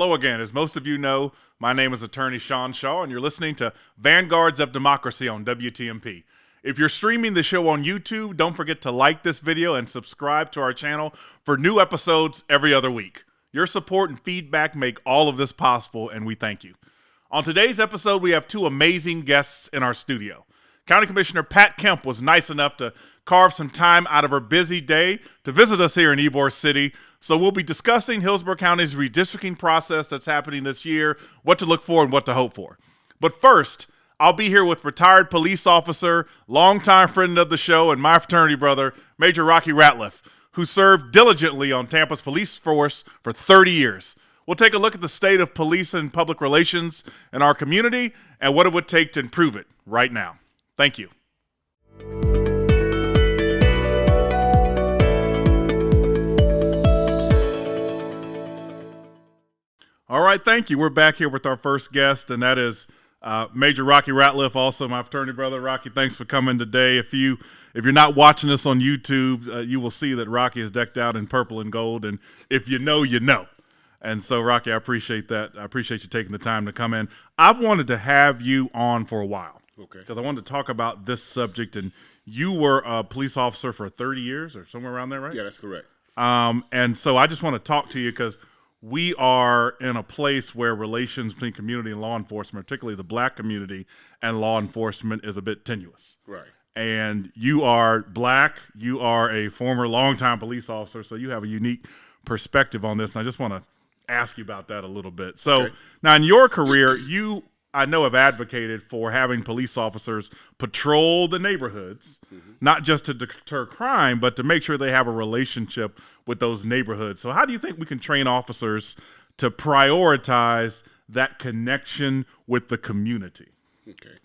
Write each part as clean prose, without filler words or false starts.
Hello again. As most of you know, my name is Attorney Sean Shaw, and you're listening to Vanguards of Democracy on WTMP. If you're streaming the show on YouTube, don't forget to like this video and subscribe to our channel for new episodes every other week. Your support and feedback make all of this possible, and we thank you. On today's episode, we have two amazing guests in our studio. County Commissioner Pat Kemp was nice enough to carve some time out of her busy day to visit us here in Ybor City. So we'll be discussing Hillsborough County's redistricting process that's happening this year, what to look for and what to hope for. But first, I'll be here with retired police officer, longtime friend of the show, and my fraternity brother, Major Rocky Ratliff, who served diligently on Tampa's police force for 30 years. We'll take a look at the state of police and public relations in our community and what it would take to improve it right now. Thank you. All right, thank you. We're back here with our first guest, and that is Major Rocky Ratliff, also my fraternity brother. Rocky, thanks for coming today. If you're not watching us on YouTube, you will see that Rocky is decked out in purple and gold, and if you know, you know. And so, Rocky, I appreciate that. I appreciate you taking the time to come in. I've wanted to have you on for a while, okay, because I wanted to talk about this subject, and you were a police officer for 30 years or somewhere around there, right? Yeah, that's correct. And so I just want to talk to you because we are in a place where relations between community and law enforcement, particularly the black community and law enforcement, is a bit tenuous. Right. And you are black, you are a former longtime police officer, so you have a unique perspective on this, and I just want to ask you about that a little bit. So okay. Now in your career, you, I know, have advocated for having police officers patrol the neighborhoods, not just to deter crime, but to make sure they have a relationship with those neighborhoods. So how do you think we can train officers to prioritize that connection with the community? Okay.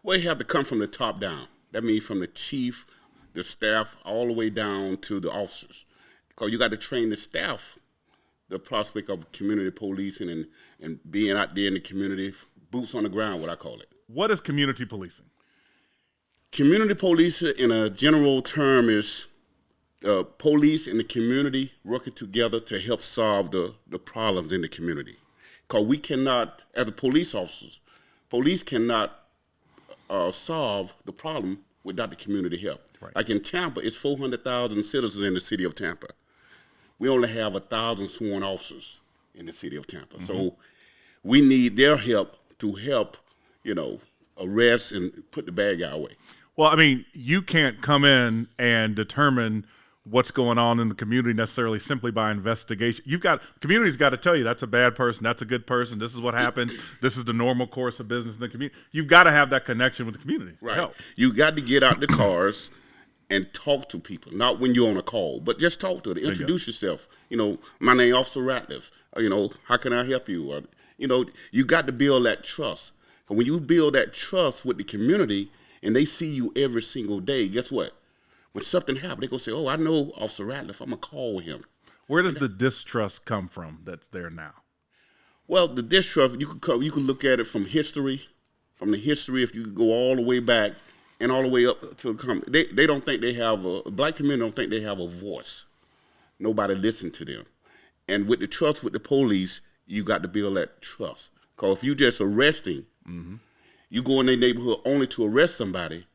Well, you have to come from the top down. That means from the chief, the staff, all the way down to the officers. Because you got to train the staff, the prospect of community policing and being out there in the community, boots on the ground, what I call it. What is community policing? Community policing, in a general term, is police and the community working together to help solve the problems in the community. Because we cannot, as a police officers, police cannot solve the problem without the community help. Right. Like in Tampa, it's 400,000 citizens in the city of Tampa. We only have 1,000 sworn officers in the city of Tampa. So we need their help to help, arrest and put the bad guy away. Well, I mean, you can't come in and determine what's going on in the community necessarily simply by investigation. Community's got to tell you that's a bad person, that's a good person, this is what happens, this is the normal course of business in the community. You've got to have that connection with the community. Right. You got to get out the cars and talk to people, not when you're on a call, but just talk to them, introduce yourself. My name is Officer Ratliff. How can I help you? You got to build that trust. And when you build that trust with the community and they see you every single day, guess what? When something happens, they're going to say, oh, I know Officer Ratliff, I'm going to call him. Where does the distrust come from that's there now? Well, the distrust, you can look at it from history. From the history, if you could go all the way back and all the way up to they don't think they have black community don't think they have a voice. Nobody listens to them. And with the trust with the police, you got to build that trust. Because if you just arresting, you go in their neighborhood only to arrest somebody,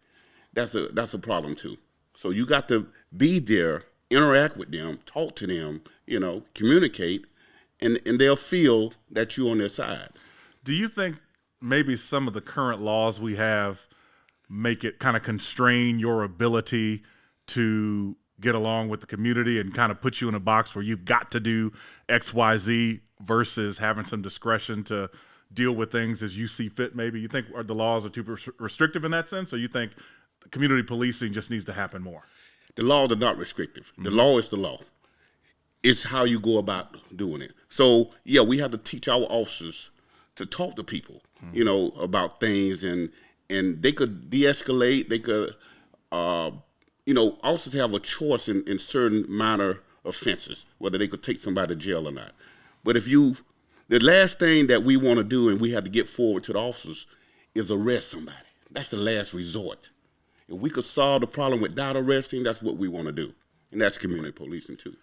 that's a problem too. So you got to be there, interact with them, talk to them, communicate, and they'll feel that you're on their side. Do you think maybe some of the current laws we have make it kind of constrain your ability to get along with the community and kind of put you in a box where you've got to do X, Y, Z versus having some discretion to deal with things as you see fit? Maybe you think the laws are too restrictive in that sense, or you think community policing just needs to happen more? The laws are not restrictive. The law is the law. It's how you go about doing it. So, yeah, we have to teach our officers to talk to people, about things, and they could de-escalate. They could, officers have a choice in certain minor offenses, whether they could take somebody to jail or not. But the last thing that we want to do, and we have to get forward to the officers, is arrest somebody. That's the last resort. If we could solve the problem without arresting, that's what we want to do. And that's community policing too.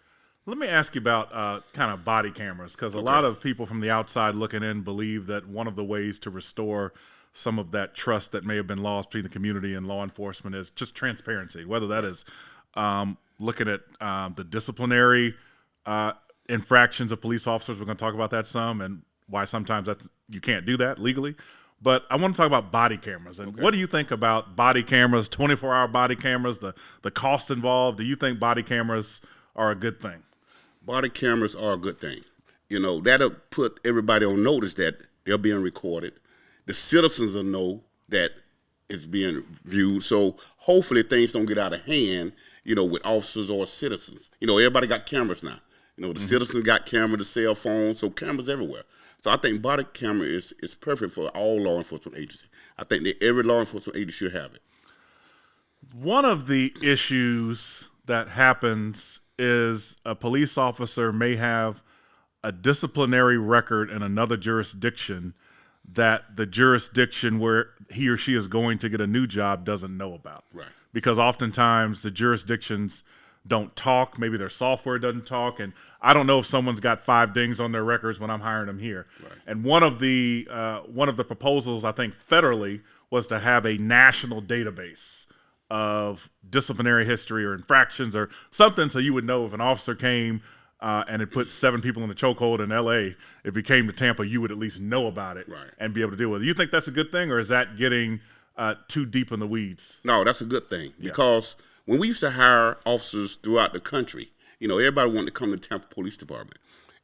Let me ask you about kind of body cameras, because a lot of people from the outside looking in believe that one of the ways to restore some of that trust that may have been lost between the community and law enforcement is just transparency, whether that is looking at the disciplinary infractions of police officers. We're going to talk about that some, and why sometimes you can't do that legally. But I want to talk about body cameras. And what do you think about body cameras, 24-hour body cameras, the cost involved? Do you think body cameras are a good thing? Body cameras are a good thing. You know, that'll put everybody on notice that they're being recorded. The citizens will know that it's being viewed. So hopefully things don't get out of hand, you know, with officers or citizens. You know, everybody got cameras now. You know, the citizens got cameras, the cell phones, so cameras everywhere. So I think body camera is perfect for all law enforcement agencies. I think that every law enforcement agency should have it. One of the issues that happens is a police officer may have a disciplinary record in another jurisdiction that the jurisdiction where he or she is going to get a new job doesn't know about. Right. Because oftentimes the jurisdictions don't talk. Maybe their software doesn't talk. And I don't know if someone's got 5 dings on their records when I'm hiring them here. Right. And one of the proposals, I think federally, was to have a national database of disciplinary history or infractions or something, so you would know if an officer came and it put 7 people in the chokehold in L.A., if he came to Tampa, you would at least know about it and be able to deal with it. You think that's a good thing, or is that getting too deep in the weeds? No, that's a good thing, because when we used to hire officers throughout the country, you know, everybody wanted to come to Tampa Police Department.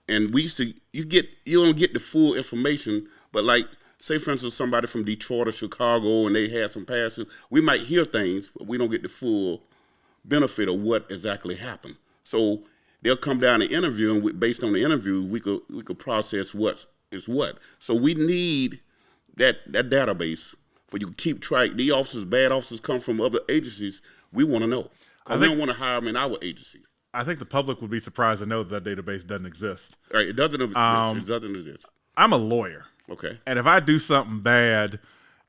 And we used to, you don't get the full information, but like, say, for instance, somebody from Detroit or Chicago and they had some past, we might hear things, but we don't get the full benefit of what exactly happened. So they'll come down and interview, and based on the interview, we could process what is what. So we need that database for you to keep track. These officers, bad officers come from other agencies, we want to know. We don't want to hire them in our agency. I think the public would be surprised to know that database doesn't exist. Right, it doesn't exist. It doesn't exist. I'm a lawyer. Okay. And if I do something bad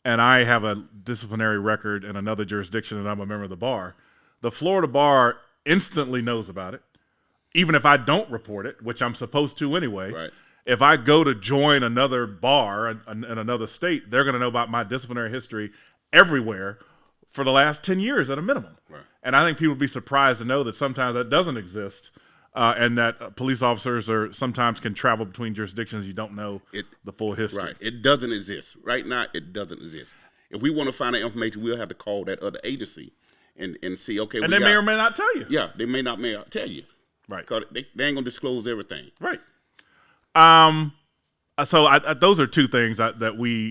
and I have a disciplinary record in another jurisdiction and I'm a member of the bar, the Florida bar instantly knows about it, even if I don't report it, which I'm supposed to anyway. Right. If I go to join another bar in another state, they're going to know about my disciplinary history everywhere for the last 10 years at a minimum. Right. And I think people would be surprised to know that sometimes that doesn't exist. And that police officers sometimes can travel between jurisdictions. You don't know the full history. Right. It doesn't exist. Right now, it doesn't exist. If we want to find that information, we'll have to call that other agency and see, okay. And they may or may not tell you. Yeah, they may not tell you. Right. Because they ain't going to disclose everything. Right. So those are 2 things that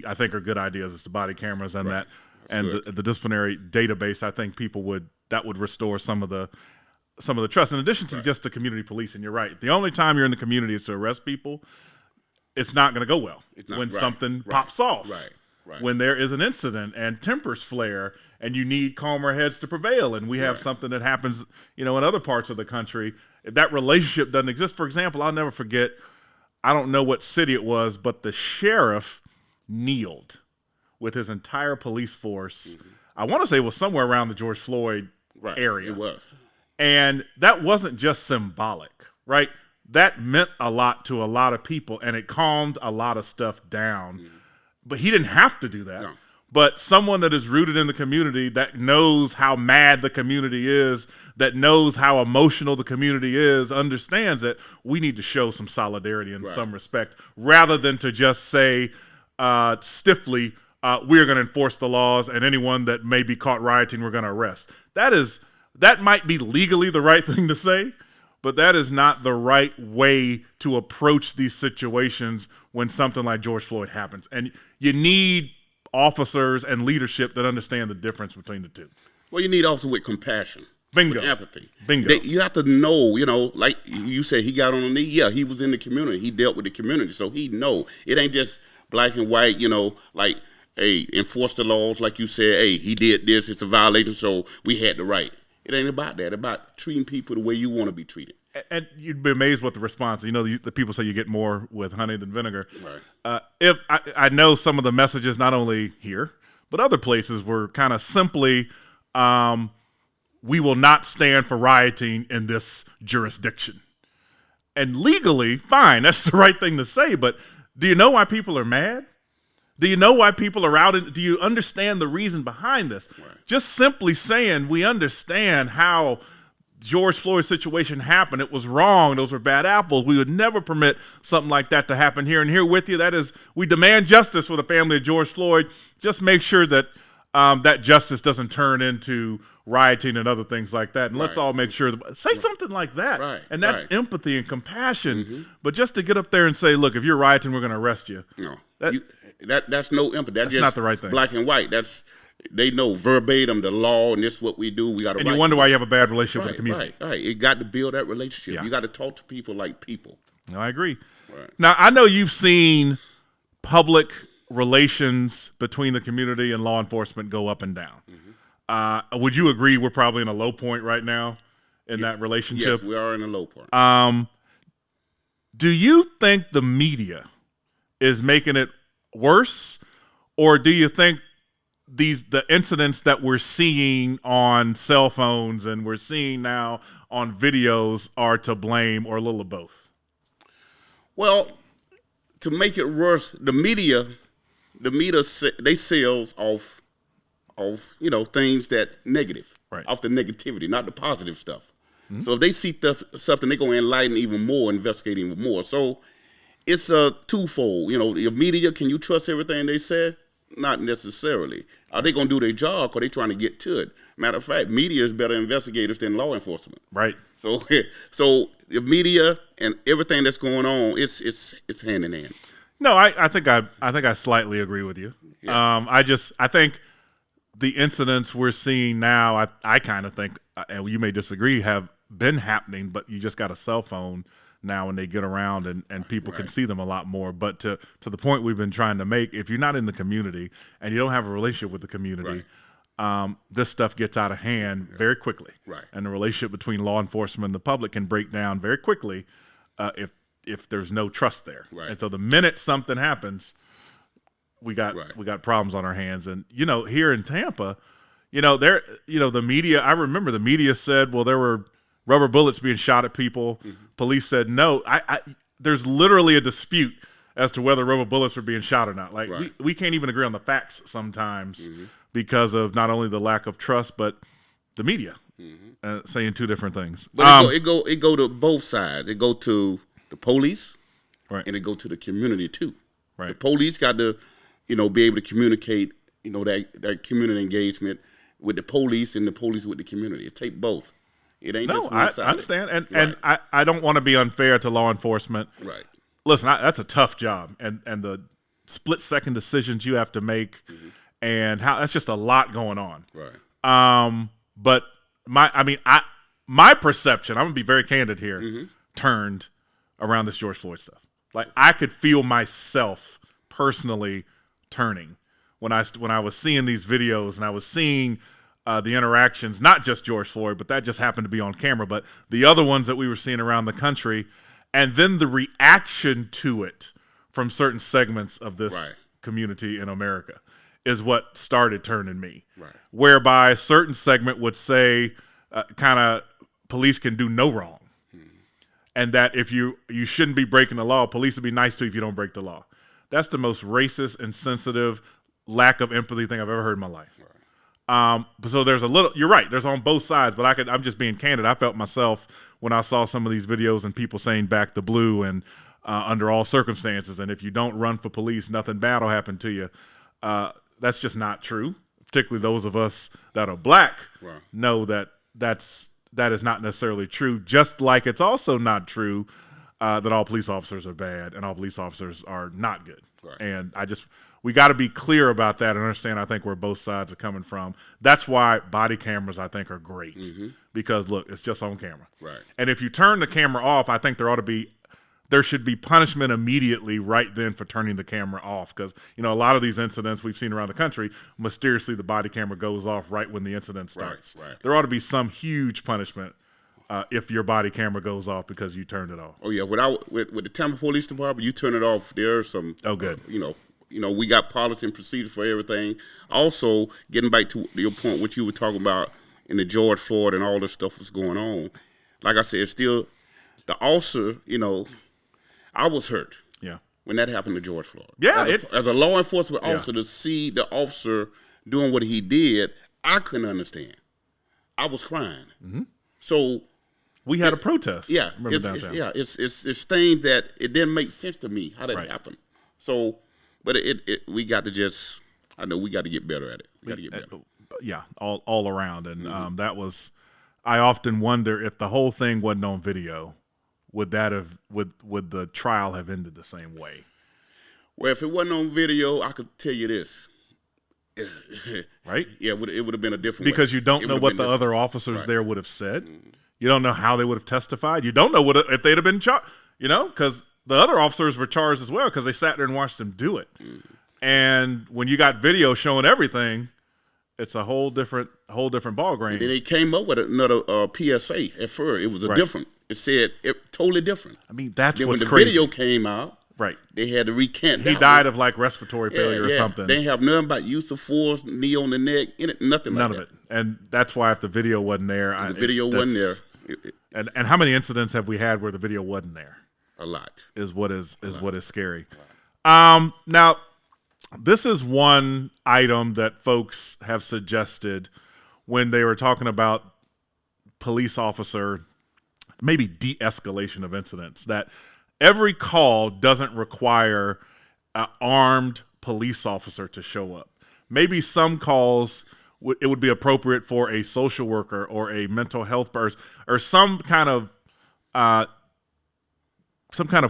I think are good ideas. It's the body cameras and the disciplinary database. I think that would restore some of the trust, in addition to just the community policing. You're right. The only time you're in the community is to arrest people. It's not going to go well when something pops off. Right. When there is an incident and tempers flare and you need calmer heads to prevail, and we have something that happens, in other parts of the country. If that relationship doesn't exist, for example, I'll never forget, I don't know what city it was, but the sheriff kneeled with his entire police force. I want to say it was somewhere around the George Floyd area. It was. And that wasn't just symbolic, right? That meant a lot to a lot of people, and it calmed a lot of stuff down. But he didn't have to do that. No. But someone that is rooted in the community, that knows how mad the community is, that knows how emotional the community is, understands that we need to show some solidarity in some respect, rather than to just say stiffly, we're going to enforce the laws, and anyone that may be caught rioting, we're going to arrest. That might be legally the right thing to say, but that is not the right way to approach these situations when something like George Floyd happens. And you need officers and leadership that understand the difference between the 2. Well, you need also with compassion. Bingo. With empathy. Bingo. You have to know, like you said, he got on the knee. Yeah, he was in the community. He dealt with the community, so he know. It ain't just black and white, like, hey, enforce the laws, like you said, hey, he did this, it's a violation, so we had the right. It ain't about that. It's about treating people the way you want to be treated. And you'd be amazed what the response. The people say you get more with honey than vinegar. Right. If I know some of the messages, not only here but other places, were kind of simply, we will not stand for rioting in this jurisdiction. And legally, fine, that's the right thing to say. But do you know why people are mad? Do you know why people are out? Do you understand the reason behind this? Right. Just simply saying we understand how George Floyd's situation happened. It was wrong. Those were bad apples. We would never permit something like that to happen here. And here with you, that is, we demand justice for the family of George Floyd. Just make sure that that justice doesn't turn into rioting and other things like that. And let's all make sure say something like that. Right. And that's empathy and compassion. But just to get up there and say, look, if you're rioting, we're going to arrest you. No, that's no empathy. That's just not the right thing. Black and white. They know verbatim the law, and this is what we do. We got to. And you wonder why you have a bad relationship with the community. Right. You got to build that relationship. Yeah. You got to talk to people like people. No, I agree. Right. Now I know you've seen public relations between the community and law enforcement go up and down. Would you agree we're probably in a low point right now in that relationship? Yes, we are in a low point. Do you think the media is making it worse, or do you think the incidents that we're seeing on cell phones and we're seeing now on videos are to blame, or a little of both? Well, to make it worse, the media they sells off things that negative, off the negativity, not the positive stuff. So if they see something, they're going to enlighten even more, investigate even more. So it's a twofold. The media, can you trust everything they say? Not necessarily. Are they going to do their job, or are they trying to get to it? Matter of fact, media is better investigators than law enforcement. Right. So the media and everything that's going on, it's hand in hand. No, I think I slightly agree with you. Yeah. I think the incidents we're seeing now, I kind of think, and you may disagree, have been happening, but you just got a cell phone now and they get around and people can see them a lot more. But to the point we've been trying to make, if you're not in the community and you don't have a relationship with the community, this stuff gets out of hand very quickly. Right. And the relationship between law enforcement and the public can break down very quickly if there's no trust there. Right. And so the minute something happens, we got problems on our hands. And here in Tampa, the media, I remember the media said, well, there were rubber bullets being shot at people. Police said no. There's literally a dispute as to whether rubber bullets were being shot or not. Like we can't even agree on the facts sometimes because of not only the lack of trust, but the media saying two different things. But it go to both sides. It go to the police, and it go to the community too. Right. The police got to, be able to communicate, that community engagement with the police and the police with the community. It take both. It ain't just one side. I understand, and I don't want to be unfair to law enforcement. Right. Listen, that's a tough job, and the split-second decisions you have to make, and how that's just a lot going on. Right. But my perception, I'm gonna be very candid here, turned around this George Floyd stuff. Like I could feel myself personally turning when I was seeing these videos and I was seeing the interactions, not just George Floyd, but that just happened to be on camera, but the other ones that we were seeing around the country, and then the reaction to it from certain segments of this community in America is what started turning me. Right. Whereby a certain segment would say kind of police can do no wrong. And that if you shouldn't be breaking the law, police will be nice to you if you don't break the law. That's the most racist, insensitive, lack of empathy thing I've ever heard in my life. Right. So there's a little, you're right, there's on both sides, but I'm just being candid. I felt myself when I saw some of these videos and people saying back the blue and under all circumstances, and if you don't run for police, nothing bad will happen to you. That's just not true. Particularly those of us that are black know that is not necessarily true, just like it's also not true that all police officers are bad and all police officers are not good. Right. And we got to be clear about that and understand, I think, where both sides are coming from. That's why body cameras, I think, are great because, look, it's just on camera. Right. And if you turn the camera off, I think there should be punishment immediately right then for turning the camera off because, a lot of these incidents we've seen around the country, mysteriously the body camera goes off right when the incident starts. Right. There ought to be some huge punishment if your body camera goes off because you turned it off. Oh, yeah. With the Tampa Police Department, you turn it off, there's some... Oh, good. We got policy and procedures for everything. Also, getting back to your point, what you were talking about in the George Floyd and all this stuff that's going on, like I said, it's still... the officer, I was hurt. Yeah. When that happened to George Floyd. Yeah. As a law enforcement officer, to see the officer doing what he did, I couldn't understand. I was crying. Mm-hmm. So we had a protest. Yeah. It's things that it didn't make sense to me how that happened. So, but we got to just, I know we got to get better at it. We got to get better. Yeah, all around. And that was, I often wonder if the whole thing wasn't on video, would the trial have ended the same way? Well, if it wasn't on video, I could tell you this. Right? Yeah, it would have been a different because way. You don't know what the other officers there would have said. You don't know how they would have testified. You don't know if they'd have been charged, because the other officers were charged as well because they sat there and watched them do it. And when you got video showing everything, it's a whole different ballgame. And then they came up with another PSA at first. It was different. It said totally different. I mean, that's then what's when the crazy. video came out, they had to recant. He died of like respiratory failure or something. They didn't have nothing about use of force, knee on the neck, nothing like that. None of it. And that's why if the video wasn't there, the video wasn't there. And how many incidents have we had where the video wasn't there? A lot. Is what is scary. Now, this is one item that folks have suggested when they were talking about police officer, maybe de-escalation of incidents, that every call doesn't require an armed police officer to show up. Maybe some calls, it would be appropriate for a social worker or a mental health person or some kind of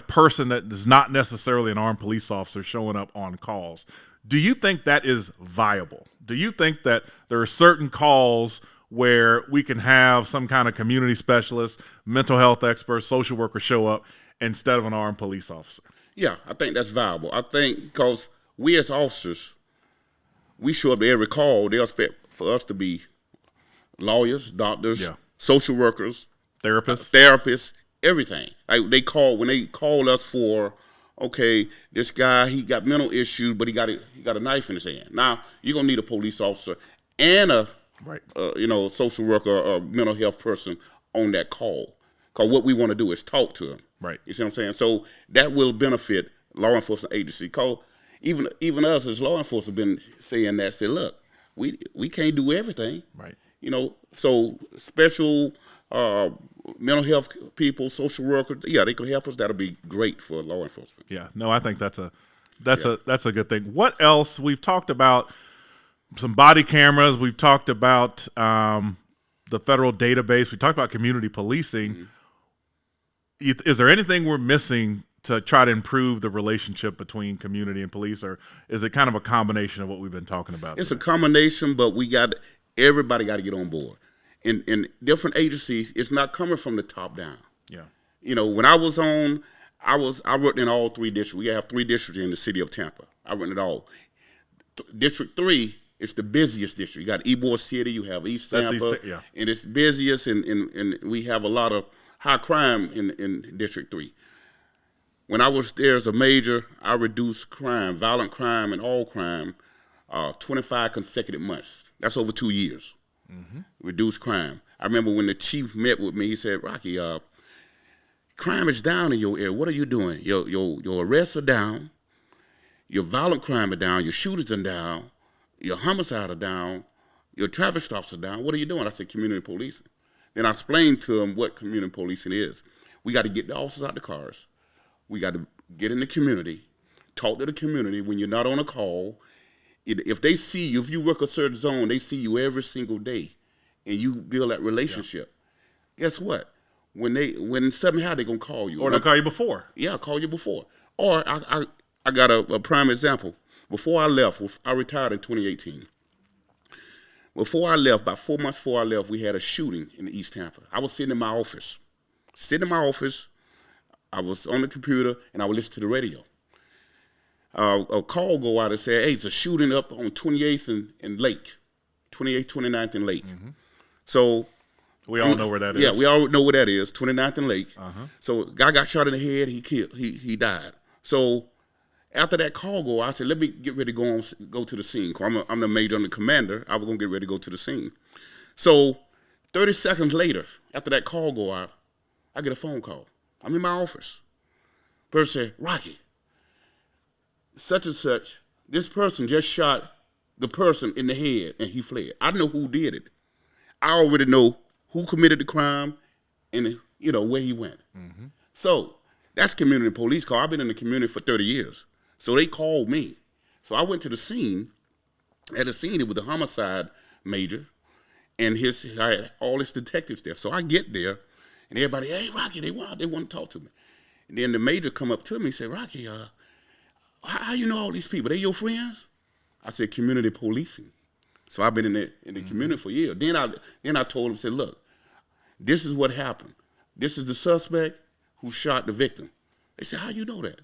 person that is not necessarily an armed police officer showing up on calls. Do you think that is viable? Do you think that there are certain calls where we can have some kind of community specialist, mental health expert, social worker show up instead of an armed police officer? Yeah, I think that's viable. I think because we as officers, we show up to every call. They expect for us to be lawyers, doctors, social workers, therapists, everything. Like when they call us for, okay, this guy, he got mental issues, but he got a knife in his hand. Now you're gonna need a police officer and a social worker or mental health person on that call. Because what we want to do is talk to them. Right. You see what I'm saying? So that will benefit law enforcement agency. Because even us as law enforcement have been saying that. Say, look, we can't do everything. Right. So special mental health people, social workers, they can help us. That'll be great for law enforcement. Yeah. No, I think that's a good thing. What else? We've talked about some body cameras. We've talked about the federal database. We talked about community policing. Mm-hmm. Is there anything we're missing to try to improve the relationship between community and police, or is it kind of a combination of what we've been talking about? It's a combination, but everybody got to get on board. In different agencies, it's not coming from the top down. Yeah. When I was I worked in all three districts. We have three districts in the city of Tampa. I worked in it all. District 3 is the busiest district. You got Ybor City, you have East Tampa, and it's busiest, and we have a lot of high crime in District 3. When I was there as a major, I reduced crime, violent crime and all crime, 25 consecutive months. That's over 2 years. Mm-hmm. Reduced crime. I remember when the chief met with me, he said, Rocky, crime is down in your area. What are you doing? Your arrests are down. Your violent crime are down. Your shooters are down. Your homicide are down. Your traffic stops are down. What are you doing? I said, community policing. Then I explained to him what community policing is. We got to get the officers out the cars. We got to get in the community, talk to the community when you're not on a call. If they see you, if you work a certain zone, they see you every single day, and you build that relationship. Yeah. Guess what? When something happens, they're going to call you. Or they'll call you before. Yeah, I'll call you before. Or I got a prime example. Before I left, I retired in 2018. Before I left, about 4 months before I left, we had a shooting in East Tampa. I was sitting in my office. I was on the computer, and I would listen to the radio. A call go out and say, hey, it's a shooting up on 28th and Lake. 28th, 29th and Lake. Mm-hmm. So we all know where that is. Yeah, we all know where that is, 29th and Lake. Uh-huh. So a guy got shot in the head, he died. So after that call go out, I said, let me get ready to go to the scene. I'm the major and the commander. I was going to get ready to go to the scene. So 30 seconds later, after that call go out, I get a phone call. I'm in my office. Person said, Rocky, such and such, this person just shot the person in the head and he fled. I know who did it. I already know who committed the crime and, where he went. Mm-hmm. So that's community police call. I've been in the community for 30 years. So they called me. So I went to the scene. At the scene, it was the homicide major, and I had all his detectives there. So I get there, and everybody, hey, Rocky, they want to talk to me. And then the major come up to me and said, Rocky, how you know all these people? They your friends? I said, community policing. So I've been in the community for years. Then I told him, said, look, this is what happened. This is the suspect who shot the victim. They said, how you know that?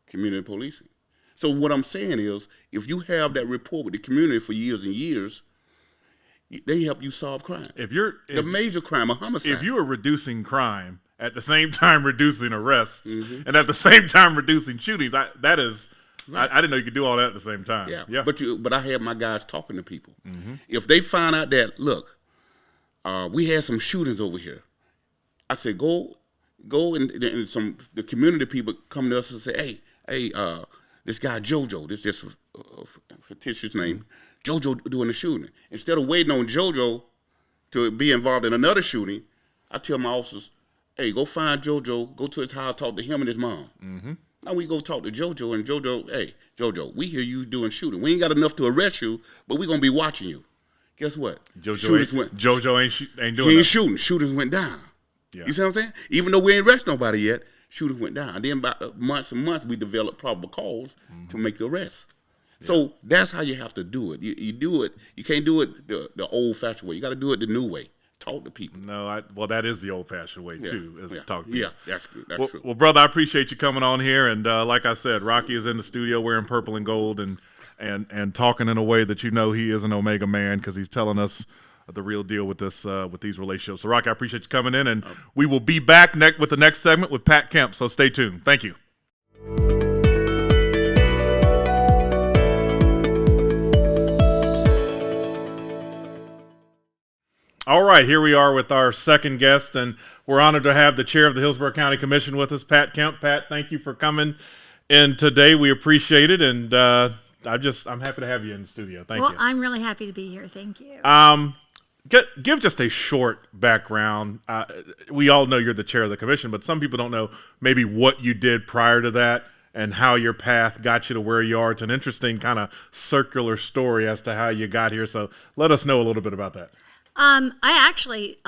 Community policing. So what I'm saying is, if you have that rapport with the community for years and years, they help you solve crime. The major crime, a homicide. If you are reducing crime at the same time reducing arrests, and at the same time reducing shootings, that is, right. I didn't know you could do all that at the same time. Yeah. But I have my guys talking to people. Mm-hmm. If they find out that, look, we had some shootings over here, I said, go and the community people come to us and say, hey, this guy JoJo, this is a fictitious name, JoJo doing the shooting. Instead of waiting on JoJo to be involved in another shooting, I tell my officers, hey, go find JoJo, go to his house, talk to him and his mom. Mm-hmm. Now we go talk to JoJo, and JoJo, hey, JoJo, we hear you doing shooting. We ain't got enough to arrest you, but we going to be watching you. Guess what? JoJo ain't doing He ain't that. shooting. Shooters went down. Yeah. You see what I'm saying? Even though we ain't arrested nobody yet, shooters went down. And then by months and months, we developed probable cause to make the arrest. Yeah. So that's how you have to do it. You do it. You can't do it the old-fashioned way. You got to do it the new way. Talk to people. No, that is the old-fashioned way too. Is talk to people. Yeah, that's good. That's true. Well, brother, I appreciate you coming on here, and like I said, Rocky is in the studio wearing purple and gold, and talking in a way that he is an Omega man, because he's telling us the real deal with this with these relationships. So, Rocky, I appreciate you coming in, and we will be back with the next segment with Pat Kemp. So stay tuned. Thank you. All right, here we are with our second guest, and we're honored to have the chair of the Hillsborough County Commission with us, Pat Kemp. Pat, thank you for coming in today. We appreciate it, and I'm happy to have you in the studio. Thank you. Well, I'm really happy to be here. Thank you. Give just a short background. We all know you're the chair of the commission, but some people don't know maybe what you did prior to that and how your path got you to where you are. It's an interesting kind of circular story as to how you got here. So let us know a little bit about that. I actually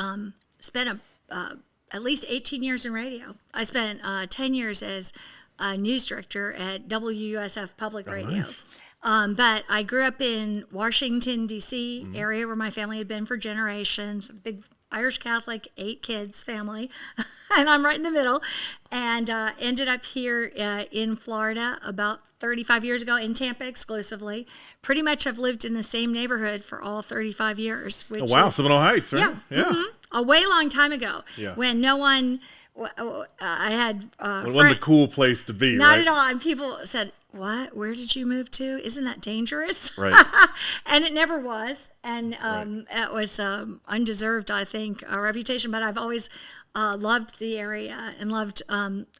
spent at least 18 years in radio. I spent 10 years as a news director at WUSF Public Radio. Nice. But I grew up in Washington, D.C. area where my family had been for generations, a big Irish Catholic, 8 kids family, and I'm right in the middle, and ended up here in Florida about 35 years ago, in Tampa exclusively. Pretty much have lived in the same neighborhood for all 35 years. Which Seminole Heights, right? Yeah. Mm-hmm. A way long time ago, when no one, I had it wasn't a cool place to be, not right? at all, and people said, what? Where did you move to? Isn't that dangerous? Right. And it never was. And it was undeserved, I think, a reputation. But I've always loved the area and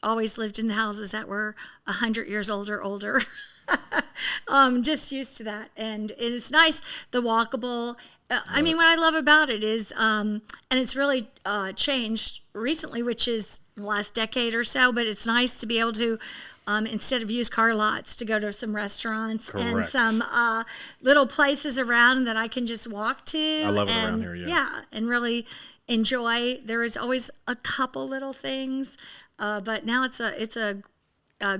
always lived in houses that were 100 years old or older. Just used to that. And it is nice, the walkable. I mean, what I love about it is, and it's really changed recently, which is the last decade or so, but it's nice to be able to, instead of used car lots, to go to some restaurants. Correct. And some little places around that I can just walk to. I love it around here, yeah, and really enjoy. There is always a couple little things, but now it's a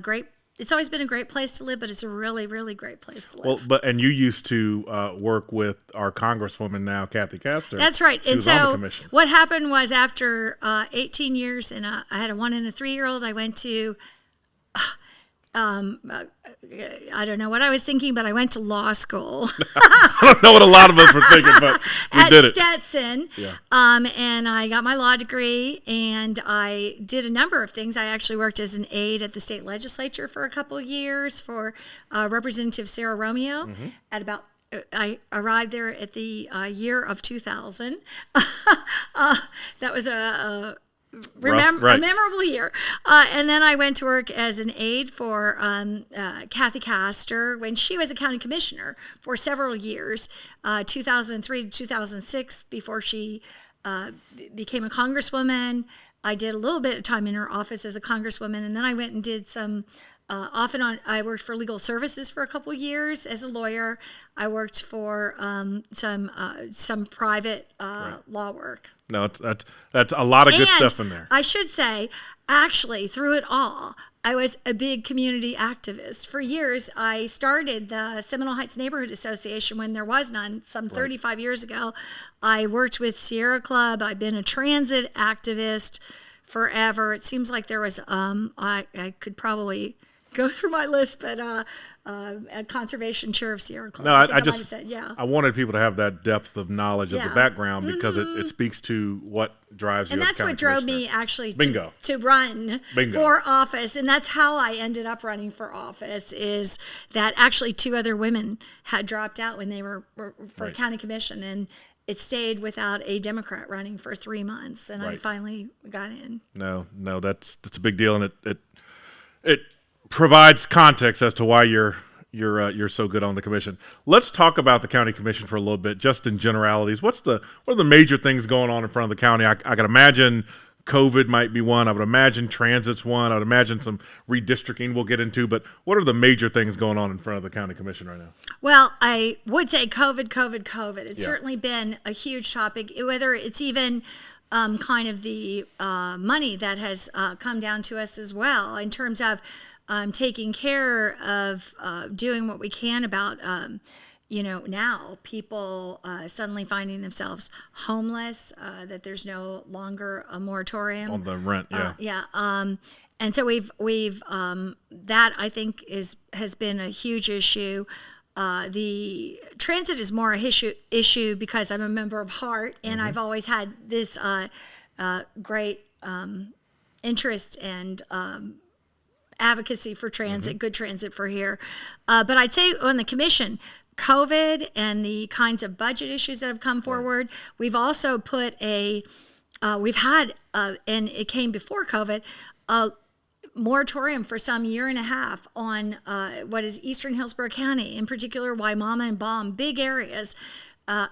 great. It's always been a great place to live, but it's a really, really great place to live. Well, and you used to work with our Congresswoman now, Kathy Castor. That's right. She and was on the so commission. What happened was after 18 years, and I had a 1 and a 3-year-old, I went to, I don't know what I was thinking, but I went to law school. I don't know what a lot of us were thinking, but we did it. At Stetson. Yeah. And I got my law degree, and I did a number of things. I actually worked as an aide at the state legislature for a couple of years for Representative Sarah Romeo. Mm-hmm. I arrived there at the year of 2000. That was right. a memorable year. And then I went to work as an aide for Kathy Castor when she was a county commissioner for several years, 2003 to 2006, before she became a congresswoman. I did a little bit of time in her office as a congresswoman, and then I went and did some off and on. I worked for legal services for a couple years as a lawyer. I worked for some private law work. No, that's a lot of good stuff in there. I should say, actually, through it all, I was a big community activist. For years, I started the Seminole Heights Neighborhood Association when there was none, some 35 years ago. I worked with Sierra Club. I've been a transit activist forever. It seems like there was, I could probably go through my list, but a conservation chair of Sierra Club. No, I just said, yeah. I wanted people to have that depth of knowledge of the background because it speaks to what drives you. And as that's county what drove commissioner. me actually to run for office. And that's how I ended up running for office, is that actually 2 other women had dropped out when they were for county commission, and it stayed without a Democrat running for 3 months, and I finally got in. No, that's a big deal, and it provides context as to why you're so good on the commission. Let's talk about the county commission for a little bit, just in generalities. What are the major things going on in front of the county? I can imagine COVID might be one. I would imagine transit's one. I would imagine some redistricting we'll get into. But what are the major things going on in front of the county commission right now? Well, I would say COVID. It's certainly been a huge topic, whether it's even kind of the money that has come down to us as well in terms of taking care of doing what we can about, now people suddenly finding themselves homeless, that there's no longer a moratorium On the rent, and so we've that I think has been a huge issue. The transit is more a issue because I'm a member of HEART, and I've always had this great interest and advocacy for transit, good transit for here. But I'd say on the commission, COVID and the kinds of budget issues that have come forward, we've also put we've had, and it came before COVID, a moratorium for some year and a half on what is Eastern Hillsborough County, in particular Waimama and Baum, big areas,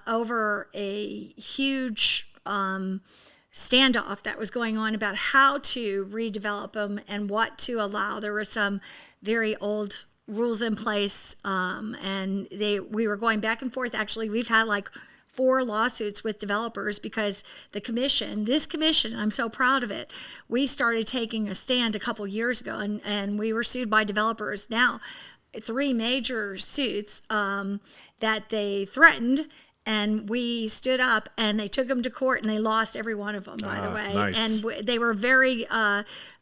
over a huge standoff that was going on about how to redevelop them and what to allow. There were some very old rules in place, and we were going back and forth. Actually, we've had like 4 lawsuits with developers because this commission, I'm so proud of it. We started taking a stand a couple years ago, and we were sued by developers. Now, 3 major suits that they threatened. And we stood up, and they took them to court, and they lost every one of them, by the way. Nice. And they were very,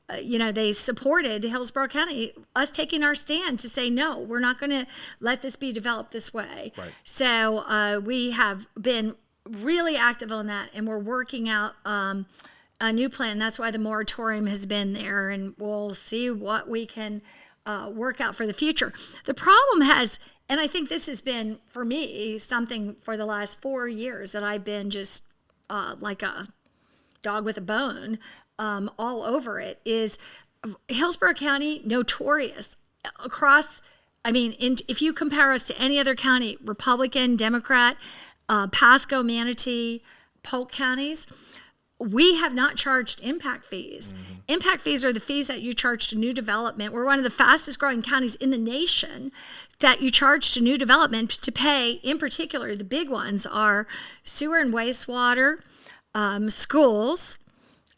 they supported Hillsborough County, us taking our stand to say, no, we're not going to let this be developed this way. Right. So we have been really active on that, and we're working out a new plan. That's why the moratorium has been there, and we'll see what we can work out for the future. The problem has... And I think this has been, for me, something for the last 4 years that I've been just like a dog with a bone all over it, is Hillsborough County notorious across, if you compare us to any other county, Republican, Democrat, Pasco, Manatee, Polk counties, we have not charged impact fees. Impact fees are the fees that you charge to new development. We're one of the fastest growing counties in the nation that you charge to new development to pay. In particular, the big ones are sewer and wastewater, schools,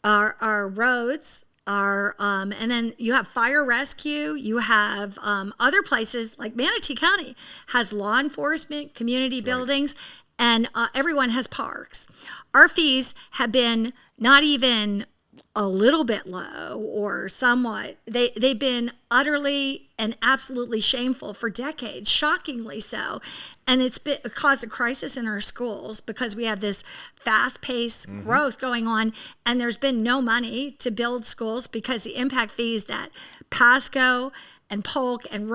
our roads, and then you have fire rescue. You have other places like Manatee County has law enforcement, community buildings, and everyone has parks. Our fees have been not even a little bit low or somewhat. They've been utterly and absolutely shameful for decades, shockingly so. And it caused a crisis in our schools because we have this fast-paced growth going on, and there's been no money to build schools because the impact fees that Pasco and Polk and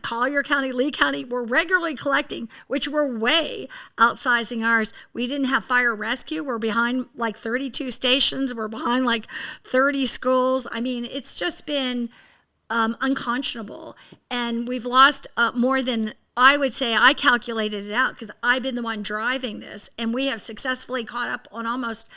Collier County, Lee County were regularly collecting, which were way outsizing ours. We didn't have fire rescue. We're behind like 32 stations. We're behind like 30 schools. I mean, it's just been unconscionable. And we've lost more than, I would say, I calculated it out because I've been the one driving this, and we have successfully caught up on almost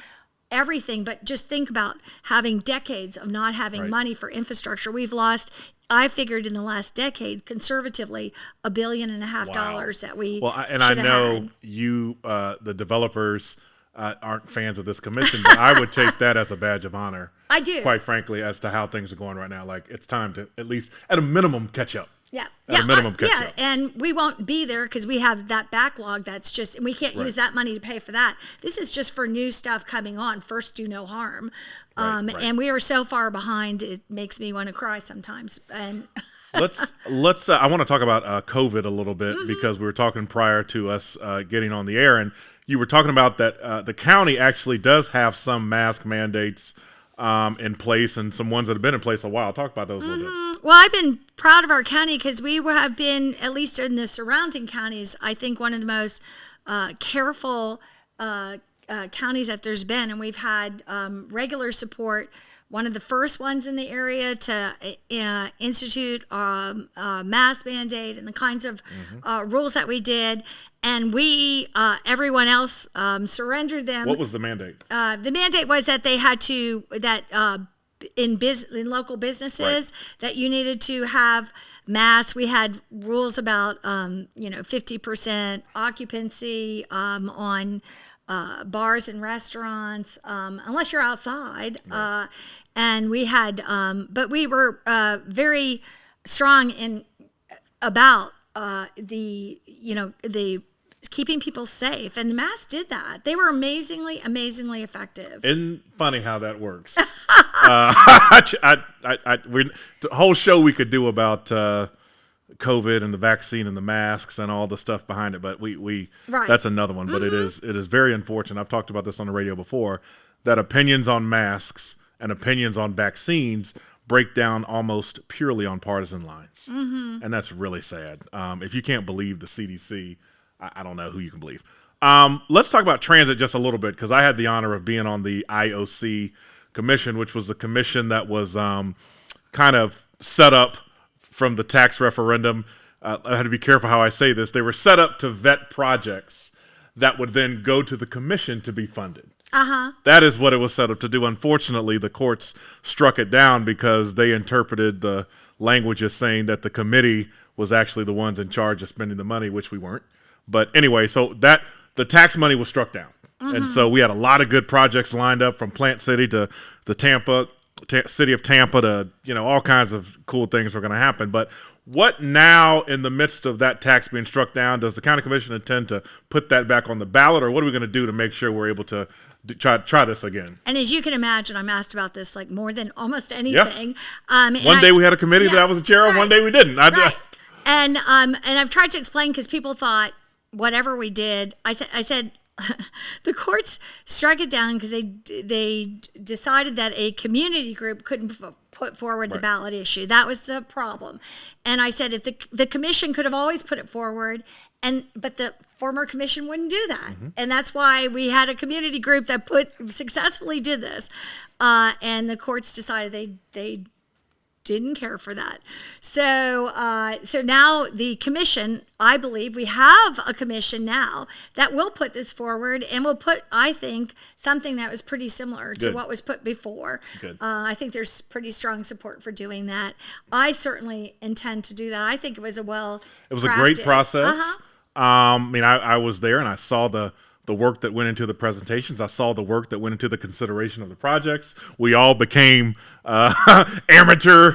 everything. But just think about having decades of not having money for infrastructure. We've lost, I figured in the last decade, conservatively, $1.5 billion that we I know had. you, the developers, aren't fans of this commission, but I would take that as a badge of honor. I do. Quite frankly, as to how things are going right now. Like, it's time to, at least at a minimum, catch up. Yeah. At a minimum, catch up. And we won't be there because we have that backlog that's just, and we can't use that money to pay for that. This is just for new stuff coming on. First, do no harm. And we are so far behind, it makes me want to cry sometimes. And let's. I want to talk about COVID a little bit because we were talking prior to us getting on the air, and you were talking about that the county actually does have some mask mandates in place, and some ones that have been in place a while. Talk about those a little bit. Well, I've been proud of our county because we have been, at least in the surrounding counties, I think one of the most careful counties that there's been. And we've had regular support. One of the first ones in the area to institute a mask mandate and the kinds of rules that we did. And we, everyone else, surrendered them. What was the mandate? The mandate was that they had to, in local businesses, that you needed to have masks. We had rules about 50% occupancy on bars and restaurants, unless you're outside. And we had, but we were very strong about the keeping people safe, and the masks did that. They were amazingly effective. Isn't funny how that works? The whole show we could do about COVID and the vaccine and the masks and all the stuff behind it, but we that's another one. But it is very unfortunate. I've talked about this on the radio before, that opinions on masks and opinions on vaccines break down almost purely on partisan lines, and that's really sad. If you can't believe the CDC, I don't know who you can believe. Let's talk about transit just a little bit, because I had the honor of being on the IOC commission, which was the commission that was kind of set up from the tax referendum. I had to be careful how I say this. They were set up to vet projects that would then go to the commission to be funded. That is what it was set up to do. Unfortunately, the courts struck it down because they interpreted the language as saying that the committee was actually the ones in charge of spending the money, which we weren't. But anyway, so that the tax money was struck down. And so we had a lot of good projects lined up, from Plant City to the city of Tampa to, all kinds of cool things were going to happen. But what now, in the midst of that tax being struck down, does the county commission intend to put that back on the ballot, or what are we going to do to make sure we're able to try this again? And as you can imagine, I'm asked about this like more than almost anything. One day we had a committee that I was a chair of, one day we didn't. And I've tried to explain, because people thought whatever we did, I said the courts struck it down because they decided that a community group couldn't put forward the ballot issue. That was the problem. And I said, if the commission could have always put it forward, but the former commission wouldn't do that. And that's why we had a community group that successfully did this. And the courts decided they didn't care for that. So now the commission, I believe we have a commission now that will put this forward, and will put, I think, something that was pretty similar to what was put before. I think there's pretty strong support for doing that. I certainly intend to do that. I think it was a great process. I was there, and I saw the work that went into the presentations. I saw the work that went into the consideration of the projects. We all became amateur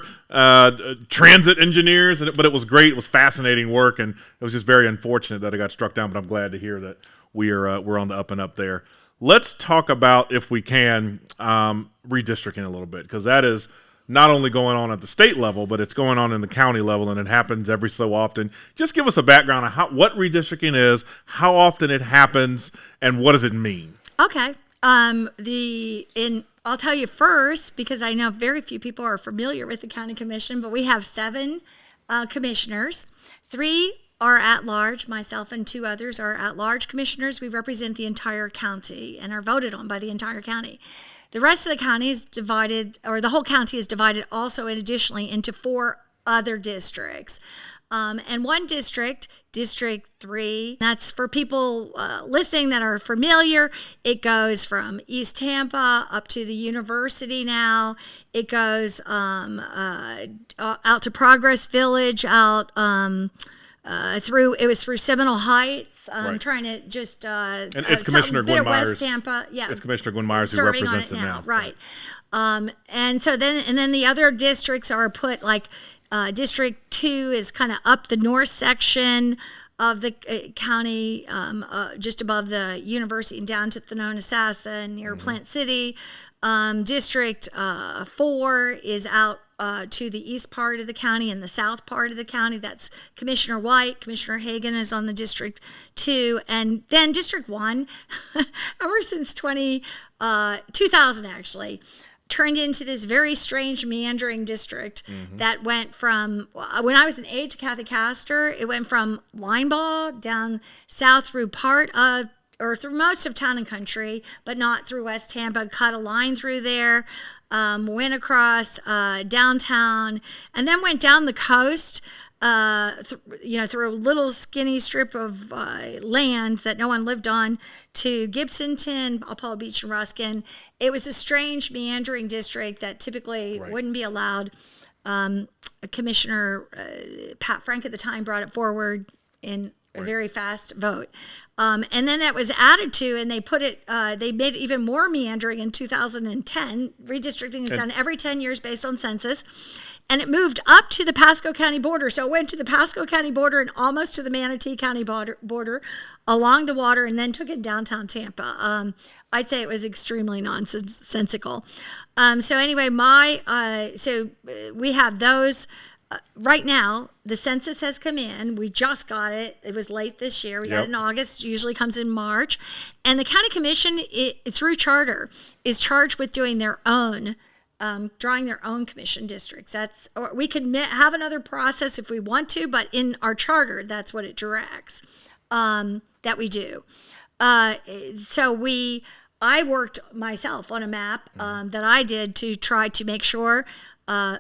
transit engineers, but it was great. It was fascinating work, and it was just very unfortunate that it got struck down, but I'm glad to hear that we're on the up and up there. Let's talk about, if we can, redistricting a little bit, because that is not only going on at the state level, but it's going on in the county level, and it happens every so often. Just give us a background on what redistricting is, how often it happens, and what does it mean? Okay. I'll tell you first, because I know very few people are familiar with the county commission, but we have 7 commissioners. 3 are at large. Myself and 2 others are at large commissioners. We represent the entire county and are voted on by the entire county. The rest of the county is divided, or the whole county is divided also and additionally into 4 other districts. And one district, District 3, that's for people listening that are familiar. It goes from East Tampa up to the university now. It goes out to Progress Village, out through Seminole Heights. I'm trying to just and it's Commissioner Gwen Myers. West Tampa, yeah. It's Commissioner Gwen Myers who represents it now. Right. And so then the other districts are put like District 2 is kind of up the north section of the county, just above the university and down to Thanona-Sassa near Plant City. District 4 is out to the east part of the county and the south part of the county. That's Commissioner White. Commissioner Hagan is on the District 2. And then District 1, ever since 2000 actually, turned into this very strange meandering district that went from, when I was an aide to Kathy Castor, it went from Linebaugh down south through through most of Town and Country, but not through West Tampa, cut a line through there, went across downtown, and then went down the coast, through a little skinny strip of land that no one lived on, to Gibsonton, Apollo Beach, and Ruskin. It was a strange meandering district that typically wouldn't be allowed. Commissioner Pat Frank at the time brought it forward in a very fast vote. And then that was added to, and they put it, they made it even more meandering in 2010. Redistricting is done every 10 years based on census. And it moved up to the Pasco County border. So it went to the Pasco County border and almost to the Manatee County border along the water, and then took it downtown Tampa. I'd say it was extremely nonsensical. So anyway, so we have those. Right now, the census has come in. We just got it. It was late this year. We got it in August. Usually comes in March. And the county commission, through charter, is charged with doing their own, drawing their own commission districts. Or we can have another process if we want to, but in our charter, that's what it directs that we do. I worked myself on a map that I did to try to make sure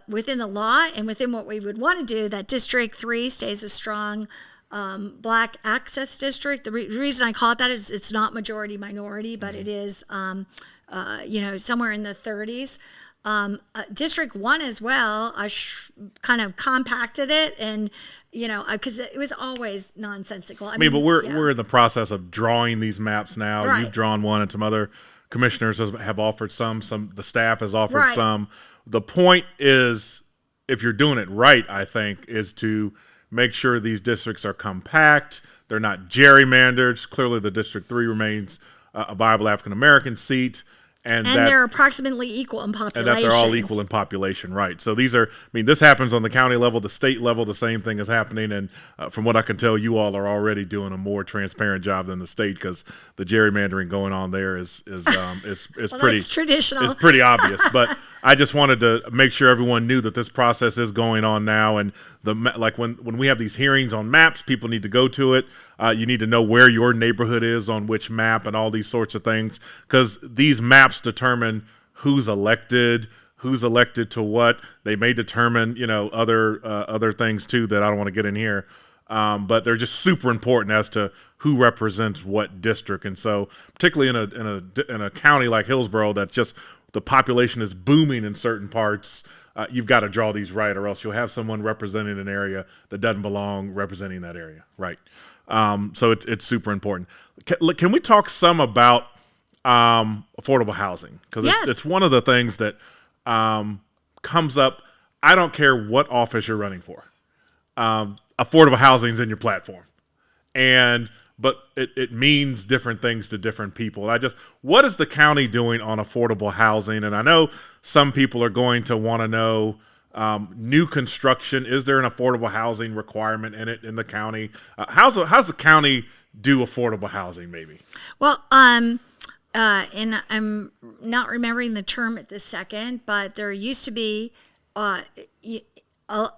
within the law and within what we would want to do, that District 3 stays a strong Black access district. The reason I call it that is it's not majority minority, but it is, somewhere in the 30s. District 1 as well, I kind of compacted it, and because it was always nonsensical. I mean, but we're in the process of drawing these maps now. Right. You've drawn one, and some other commissioners have offered some. The staff has offered some. The point is, if you're doing it right, I think, is to make sure these districts are compact. They're not gerrymandered. Clearly, the District 3 remains a viable African American seat. And they're approximately equal in population. And that they're all equal in population, right. So this happens on the county level, the state level, the same thing is happening. And from what I can tell, you all are already doing a more transparent job than the state, because the gerrymandering going on there is well, pretty that's traditional. It's pretty obvious. But I just wanted to make sure everyone knew that this process is going on now. And when we have these hearings on maps, people need to go to it. You need to know where your neighborhood is on which map and all these sorts of things, because these maps determine who's elected to what. They may determine, other things too that I don't want to get in here. But they're just super important as to who represents what district. And so particularly in a county like Hillsborough, that's just the population is booming in certain parts. You've got to draw these right, or else you'll have someone representing an area that doesn't belong representing that area. Right. So it's super important. Can we talk some about affordable housing? Because it's one of the things that comes up. I don't care what office you're running for. Affordable housing is in your platform. But it means different things to different people. What is the county doing on affordable housing? And I know some people are going to want to know, new construction, is there an affordable housing requirement in the county? How's the county do affordable housing, maybe? Well, and I'm not remembering the term at this second, but there used to be an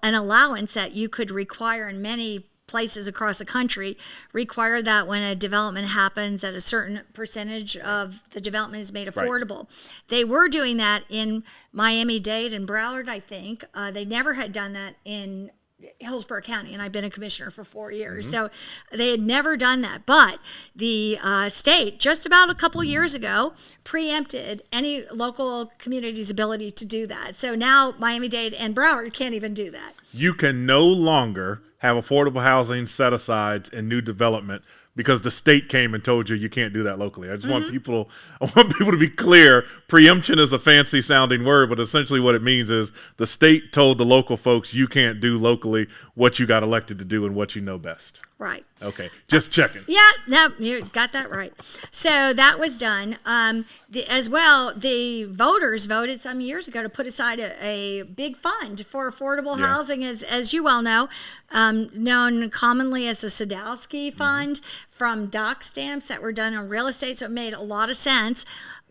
allowance that you could require in many places across the country, require that when a development happens that a certain percentage of the development is made affordable. They were doing that in Miami-Dade and Broward, I think. They never had done that in Hillsborough County, and I've been a commissioner for 4 years. So they had never done that. But the state, just about a couple years ago, preempted any local community's ability to do that. So now Miami-Dade and Broward can't even do that. You can no longer have affordable housing set asides in new development because the state came and told you you can't do that locally. I just want people to be clear. Preemption is a fancy sounding word, but essentially what it means is the state told the local folks you can't do locally what you got elected to do and what you know best. Right. Okay, just checking. Yeah, no, you got that right. So that was done. As well, the voters voted some years ago to put aside a big fund for affordable housing, as you well know, known commonly as the Sadowski Fund, from doc stamps that were done on real estate. So it made a lot of sense.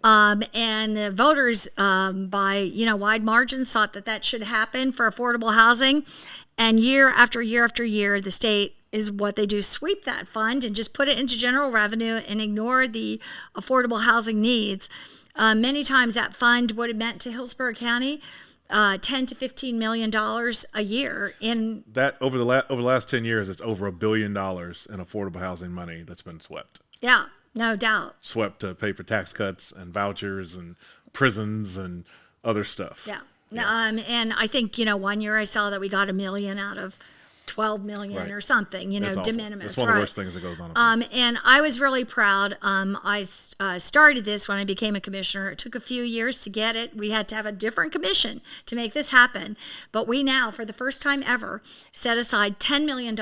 And the voters, by wide margins, thought that should happen for affordable housing. And year after year after year, the state is what they do, sweep that fund and just put it into general revenue and ignore the affordable housing needs. Many times that fund would have meant to Hillsborough County $10 to $15 million a year. In that over the last 10 years, it's over $1 billion in affordable housing money that's been swept. Yeah, no doubt. Swept to pay for tax cuts and vouchers and prisons and other stuff. Yeah. And I think 1 year I saw that we got $1 million out of 12 million or something, de minimis. It's one of the worst things that goes on. And I was really proud. I started this when I became a commissioner. It took a few years to get it. We had to have a different commission to make this happen. But we now, for the first time ever, set aside $10 million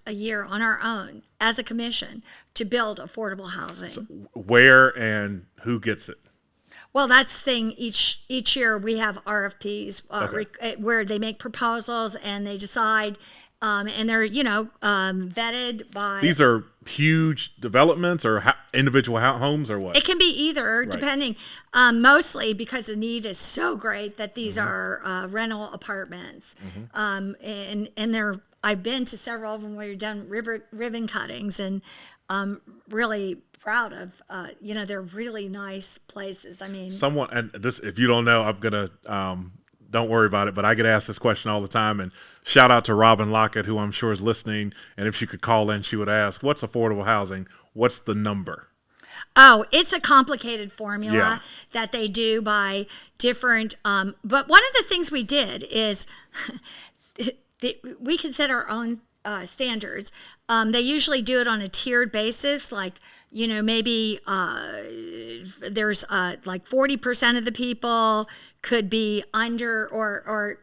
a year on our own as a commission to build affordable housing. So where and who gets it? Well, that's the thing. Each year we have RFPs where they make proposals and they decide. And they're, vetted by... These are huge developments or individual homes or what? It can be either, depending. Mostly because the need is so great that these are rental apartments. And I've been to several of them where you've done ribbon cuttings, and I'm really proud of, they're really nice places. I mean... if you don't know, I'm going to... don't worry about it, but I get asked this question all the time, and shout out to Robin Lockett, who I'm sure is listening, and if she could call in, she would ask, what's affordable housing? What's the number? Oh, it's a complicated formula that they do by different, but one of the things we did is we can set our own standards. They usually do it on a tiered basis, like, maybe there's like 40% of the people could be under, or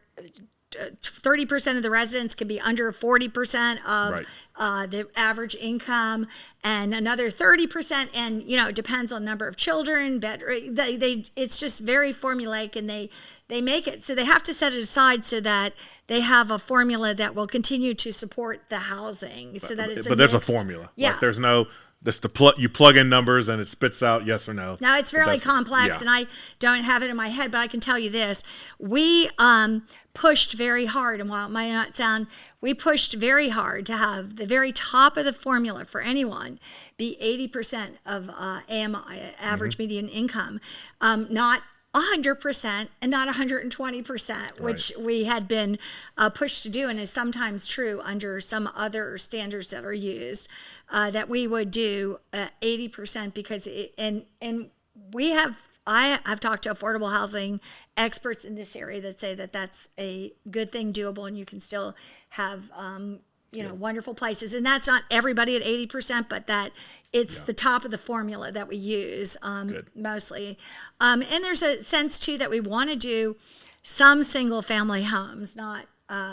30% of the residents can be under 40% of the average income, and another 30%, and it depends on the number of children. But it's just very formulaic, and they make it so they have to set it aside so that they have a formula that will continue to support the housing, so that it's. But there's a formula. Yeah. Like there's no. You plug in numbers and it spits out yes or no. Now, it's fairly complex, and I don't have it in my head, but I can tell you this. We pushed very hard, and while it might not sound, we pushed very hard to have the very top of the formula for anyone be 80% of AMI, average median income, not 100% and not 120%, which we had been pushed to do, and is sometimes true under some other standards that are used, that we would do 80% because I have talked to affordable housing experts in this area that say that that's a good thing, doable, and you can still have wonderful places. And that's not everybody at 80%, but that it's the top of the formula that we use mostly. And there's a sense, too, that we want to do some single-family homes, not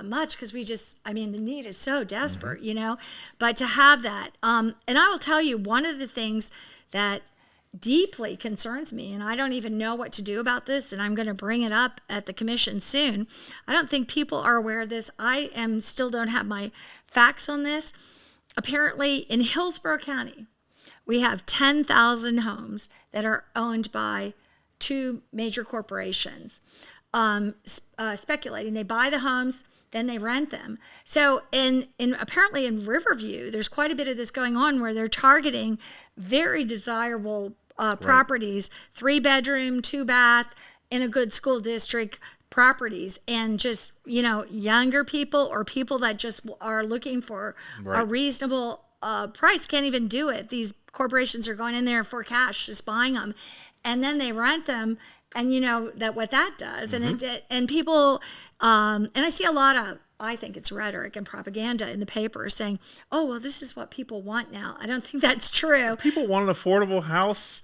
much, because the need is so desperate, But to have that, and I will tell you, one of the things that deeply concerns me, and I don't even know what to do about this, and I'm going to bring it up at the commission soon. I don't think people are aware of this. I still don't have my facts on this. Apparently, in Hillsborough County, we have 10,000 homes that are owned by two major corporations speculating. They buy the homes, then they rent them. So apparently in Riverview, there's quite a bit of this going on where they're targeting very desirable properties, 3-bedroom, 2-bath, in a good school district properties, and just, younger people or people that just are looking for a reasonable price can't even do it. These corporations are going in there for cash, just buying them, and then they rent them. And what that does, and people, and I see a lot of, I think it's rhetoric and propaganda in the paper saying, "Oh, well, this is what people want now." I don't think that's true. People want an affordable house,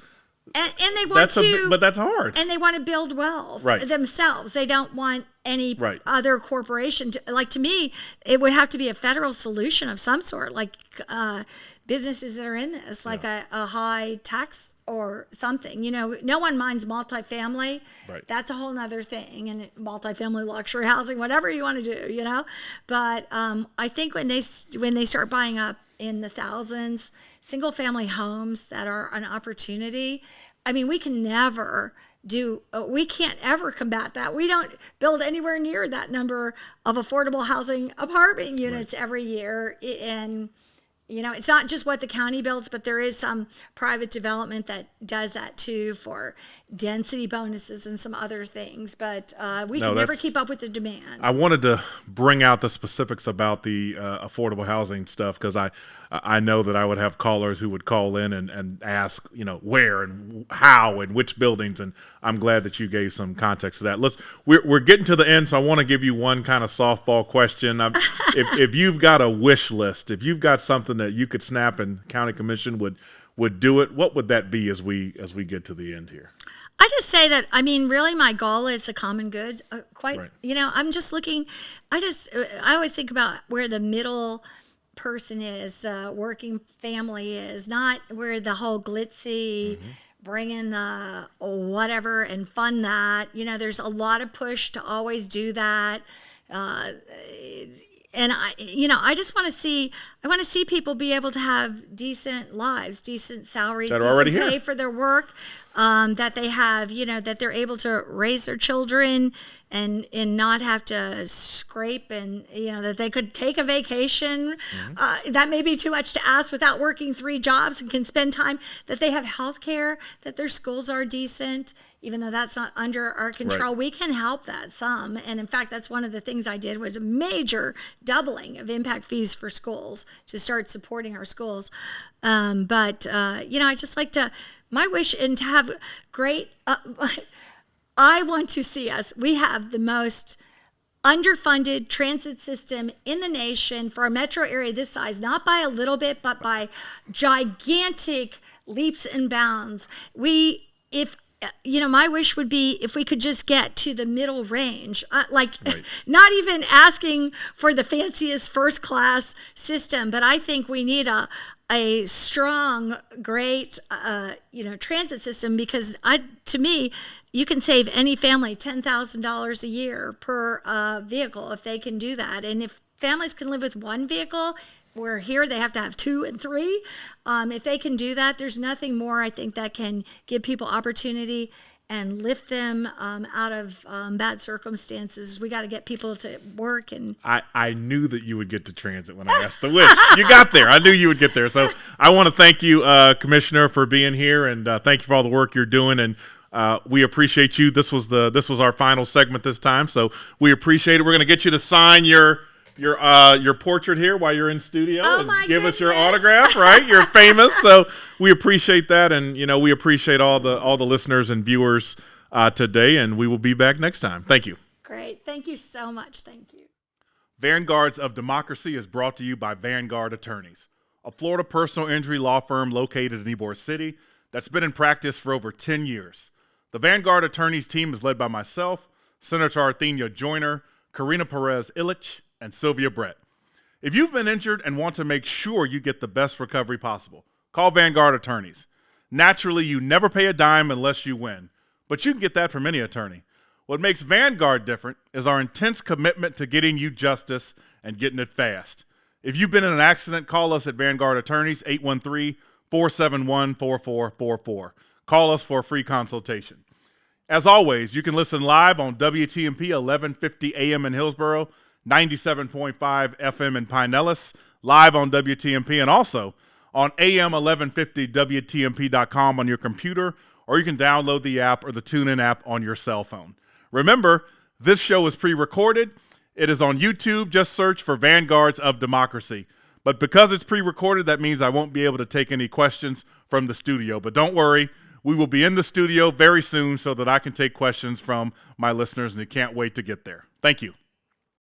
and they want but that's hard. And they want to build wealth themselves. They don't want any other corporation to me. It would have to be a federal solution of some sort, like businesses that are in this, like a high tax or something. No one minds multifamily. Right. That's a whole nother thing, and multifamily luxury housing, whatever you want to do, But I think when they start buying up in the thousands, single family homes that are an opportunity, I mean, we can't ever combat that. We don't build anywhere near that number of affordable housing apartment units every year, and it's not just what the county builds, but there is some private development that does that too for density bonuses and some other things. But we can never keep up with the demand. I wanted to bring out the specifics about the affordable housing stuff because I know that I would have callers who would call in and ask, where and how and which buildings. And I'm glad that you gave some context to that. We're getting to the end, so I want to give you one kind of softball question. If you've got a wish list, if you've got something that you could snap and county commission would do it, what would that be as we get to the end here? I just say that, really my goal is the common good. I'm just looking, I always think about where the middle person is, working family is, not where the whole glitzy, bring in the whatever and fund that. There's a lot of push to always do that. And I just want to see people be able to have decent lives, decent salaries, decent pay for their work, that they have, that they're able to raise their children and not have to scrape, and, that they could take a vacation. That may be too much to ask without working 3 jobs, and can spend time, that they have health care, that their schools are decent. Even though that's not under our control, we can help that some. And in fact, that's one of the things I did, was a major doubling of impact fees for schools to start supporting our schools. I just like to, my wish, and to have great, I want to see we have the most underfunded transit system in the nation for a metro area this size, not by a little bit, but by gigantic leaps and bounds. My wish would be if we could just get to the middle range, not even asking for the fanciest first class system, but I think we need a strong, great, transit system, because to me, you can save any family $10,000 a year per vehicle if they can do that. And if families can live with one vehicle, where here they have to have 2 and 3. If they can do that, there's nothing more, I think, that can give people opportunity and lift them out of bad circumstances. We got to get people to work. And I knew that you would get to transit when I asked the wish. You got there. I knew you would get there. So I want to thank you, Commissioner, for being here, and thank you for all the work you're doing. And we appreciate you. This was our final segment this time, so we appreciate it. We're going to get you to sign your portrait here while you're in studio, and give us your autograph. Right, you're famous, so we appreciate that, and we appreciate all the listeners and viewers today, and we will be back next time. Thank you. Great, thank you so much. Thank you. Vanguards of Democracy is brought to you by Vanguard Attorneys, a Florida personal injury law firm located in Ybor City that's been in practice for over 10 years. The Vanguard Attorneys team is led by myself, Senator Arthenia Joyner, Karina Perez Illich, and Sylvia Brett. If you've been injured and want to make sure you get the best recovery possible, call Vanguard Attorneys. Naturally, you never pay a dime unless you win, but you can get that from any attorney. What makes Vanguard different is our intense commitment to getting you justice and getting it fast. If you've been in an accident, call us at Vanguard Attorneys, 471-4444. Call us for a free consultation. As always, you can listen live on WTMP 1150 AM in Hillsboro, 97.5 FM in Pinellas, live on WTMP, and also on AM 1150 WTMP.com on your computer, or you can download the app or the TuneIn app on your cell phone. Remember, this show is pre-recorded. It is on YouTube. Just search for Vanguards of Democracy. But because it's pre-recorded, that means I won't be able to take any questions from the studio. But don't worry, we will be in the studio very soon so that I can take questions from my listeners, and they can't wait to get there. Thank you.